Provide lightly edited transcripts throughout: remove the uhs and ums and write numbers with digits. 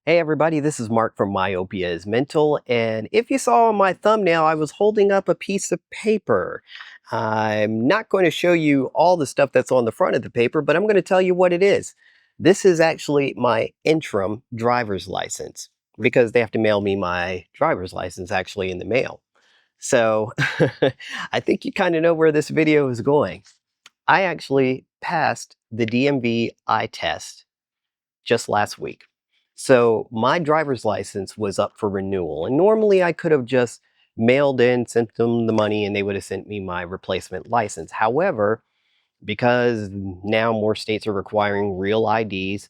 Hey everybody, this is Mark from Myopia is Mental, and if you saw on my thumbnail, I was holding up a piece of paper. I'm not going to show you all the stuff that's on the front of the paper, but I'm going to tell you what it is. This is actually my interim driver's license because they have to mail me my driver's license actually in the mail. So I think you kind of know where this video is going. I actually passed the DMV eye test just last week. So my driver's license was up for renewal, and normally I could have just mailed in, sent them the money, and they would have sent me my replacement license. However, because now more states are requiring real IDs,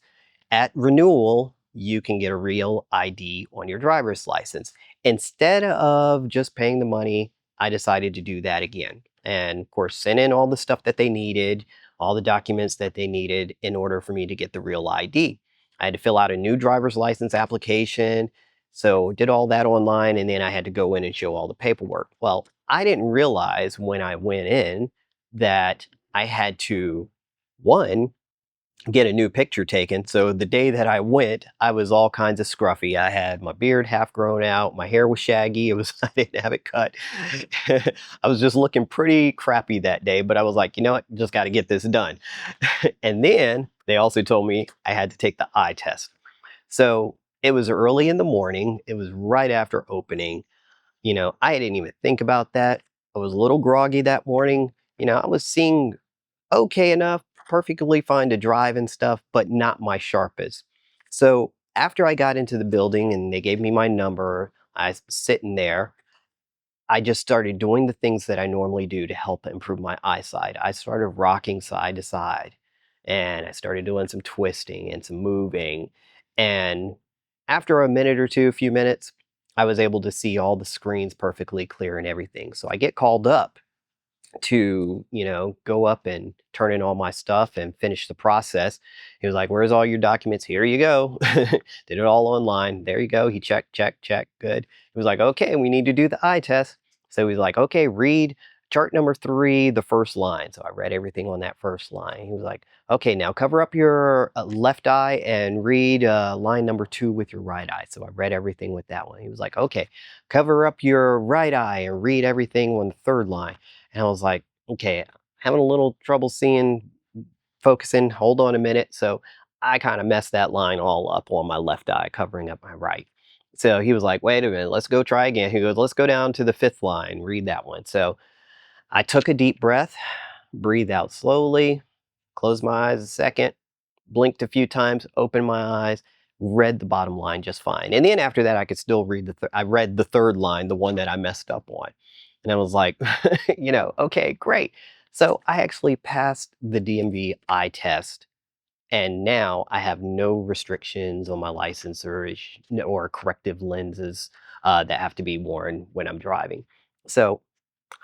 at renewal, you can get a real ID on your driver's license. Instead of just paying the money, I decided to do that again. And of course, sent in all the stuff that they needed, all the documents that they needed in order for me to get the real ID. I had to fill out a new driver's license application. So did all that online, and then I had to go in and show all the paperwork. Well, I didn't realize when I went in that I had to, one, get a new picture taken. So the day that I went, I was all kinds of scruffy. I had my beard half grown out, my hair was shaggy. It was I didn't have it cut. I was just looking pretty crappy that day, but I was like, you know what, just got to get this done. And then they also told me I had to take the eye test. So it was early in the morning. It was right after opening. I didn't even think about that. I was a little groggy that morning. I was seeing okay enough, perfectly fine to drive and stuff, but not my sharpest. So after I got into the building and they gave me my number, I was sitting there. I just started doing the things that I normally do to help improve my eyesight. I started rocking side to side and I started doing some twisting and some moving. And after a minute or two, a few minutes, I was able to see all the screens perfectly clear and everything. So I get called up to, go up and turn in all my stuff and finish the process. He was like, "Where's all your documents? Here you go." Did it all online. There you go. He checked, checked, checked. Good. He was like, "Okay, we need to do the eye test." So he's like, "Okay, read chart number 3, the first line." So I read everything on that first line. He was like, "Okay, now cover up your left eye and read line number 2 with your right eye." So I read everything with that one. He was like, "Okay, cover up your right eye and read everything on the third line." And I was like, okay, having a little trouble seeing, focusing, hold on a minute. So I kind of messed that line all up on my left eye, covering up my right. So he was like, wait a minute, let's go try again. He goes, let's go down to the 5th line, read that one. So I took a deep breath, breathed out slowly, closed my eyes a second, blinked a few times, opened my eyes, read the bottom line just fine. And then after that, I could still read I read the third line, the one that I messed up on. And I was like, okay, great. So I actually passed the DMV eye test. And now I have no restrictions on my license or corrective lenses that have to be worn when I'm driving. So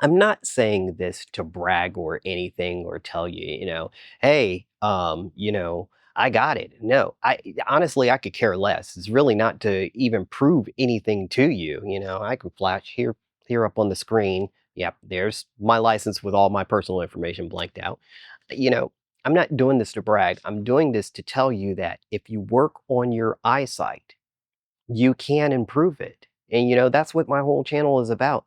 I'm not saying this to brag or anything or tell you, hey, I got it. No, I honestly I could care less. It's really not to even prove anything to you. I can flash here up on the screen. Yep, there's my license with all my personal information blanked out. You know, I'm not doing this to brag. I'm doing this to tell you that if you work on your eyesight, you can improve it. And that's what my whole channel is about.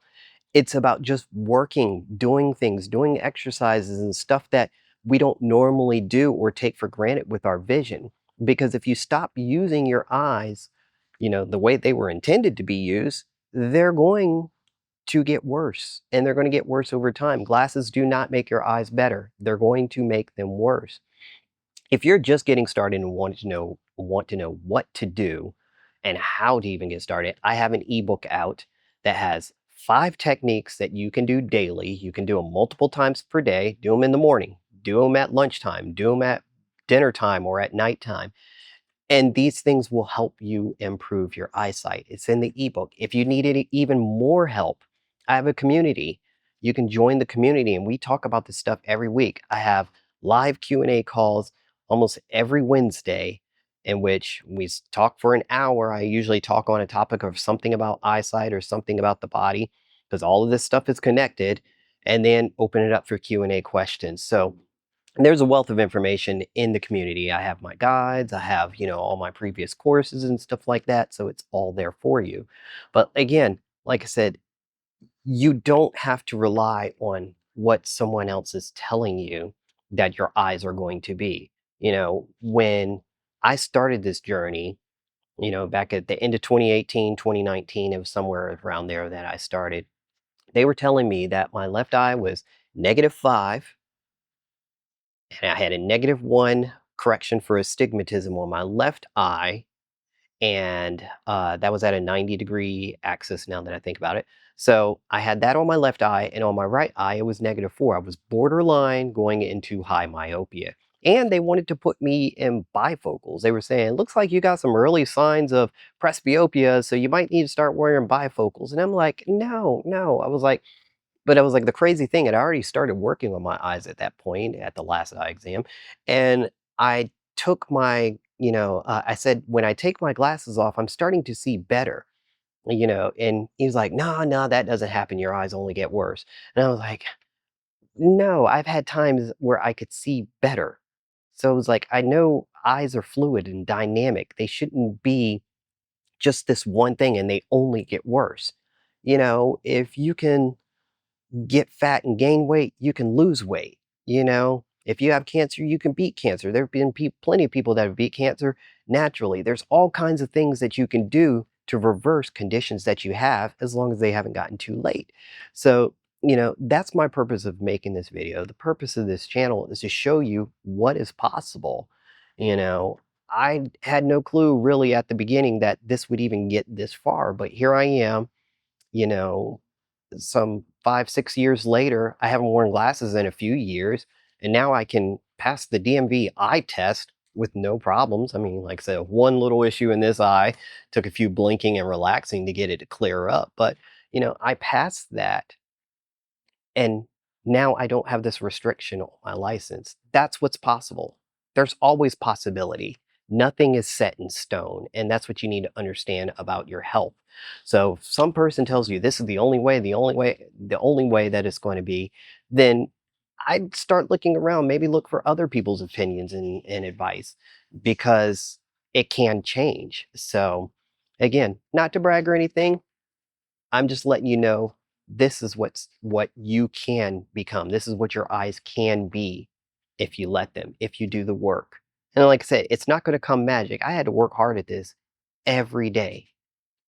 It's about just working, doing things, doing exercises and stuff that we don't normally do or take for granted with our vision. Because if you stop using your eyes, the way they were intended to be used, they're going to get worse and they're going to get worse over time. Glasses do not make your eyes better. They're going to make them worse. If you're just getting started and want to know what to do and how to even get started, I have an ebook out that has 5 techniques that you can do daily. You can do them multiple times per day. Do them in the morning, do them at lunchtime, do them at dinner time or at nighttime. And these things will help you improve your eyesight. It's in the ebook. If you needed even more help, I have a community. You can join the community and we talk about this stuff every week. I have live Q&A calls almost every Wednesday in which we talk for an hour. I usually talk on a topic of something about eyesight or something about the body because all of this stuff is connected, and then open it up for Q&A questions. So there's a wealth of information in the community. I have my guides, I have, all my previous courses and stuff like that. So it's all there for you. But again, like I said, you don't have to rely on what someone else is telling you that your eyes are going to be. When I started this journey, back at the end of 2018, 2019, it was somewhere around there that I started. They were telling me that my left eye was -5, and I had a -1 correction for astigmatism on my left eye, and that was at a 90-degree axis now that I think about it. So I had that on my left eye, and on my right eye, it was -4. I was borderline going into high myopia. And they wanted to put me in bifocals. They were saying, looks like you got some early signs of presbyopia, so you might need to start wearing bifocals. And I'm like, no, no. I was like, the crazy thing, and I already started working on my eyes at that point at the last eye exam. And I took I said, when I take my glasses off, I'm starting to see better, and he was like, no, no, that doesn't happen. Your eyes only get worse. And I was like, no, I've had times where I could see better. So it was like, I know eyes are fluid and dynamic. They shouldn't be just this one thing and they only get worse. If you can get fat and gain weight, you can lose weight. If you have cancer, you can beat cancer. There have been plenty of people that have beat cancer naturally. There's all kinds of things that you can do to reverse conditions that you have as long as they haven't gotten too late. So, that's my purpose of making this video. The purpose of this channel is to show you what is possible. You know, I had no clue really at the beginning that this would even get this far, but here I am, you know, some 5, 6 years later. I haven't worn glasses in a few years, and now I can pass the DMV eye test with no problems. I mean, like I said, one little issue in this eye took a few blinking and relaxing to get it to clear up, but, I passed that, and now I don't have this restriction on my license. That's what's possible. There's always possibility. Nothing is set in stone, and that's what you need to understand about your health. So if some person tells you this is the only way that it's going to be, then I'd start looking around, maybe look for other people's opinions and advice, because it can change. So again, not to brag or anything, I'm just letting you know this is what you can become. This is what your eyes can be if you let them, if you do the work. And like I said, it's not going to come magic. I had to work hard at this every day.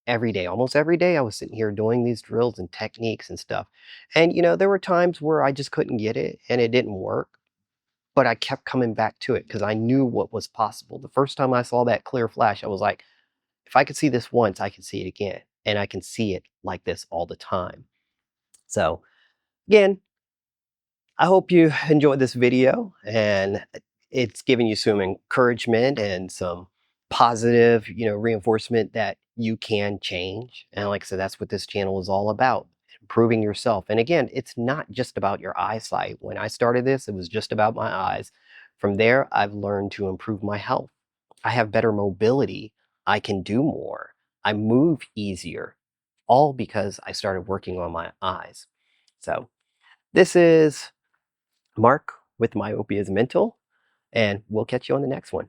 Every day, almost every day, I was sitting here doing these drills and techniques and stuff. And there were times where I just couldn't get it and it didn't work, but I kept coming back to it because I knew what was possible. The first time I saw that clear flash, I was like, if I could see this once, I can see it again. And I can see it like this all the time. So again, I hope you enjoyed this video and it's given you some encouragement and some positive, reinforcement that you can change. And like I said, that's what this channel is all about, improving yourself. And again, it's not just about your eyesight. When I started this, it was just about my eyes. From there, I've learned to improve my health. I have better mobility. I can do more. I move easier, all because I started working on my eyes. So this is Mark with Myopia is Mental, and we'll catch you on the next one.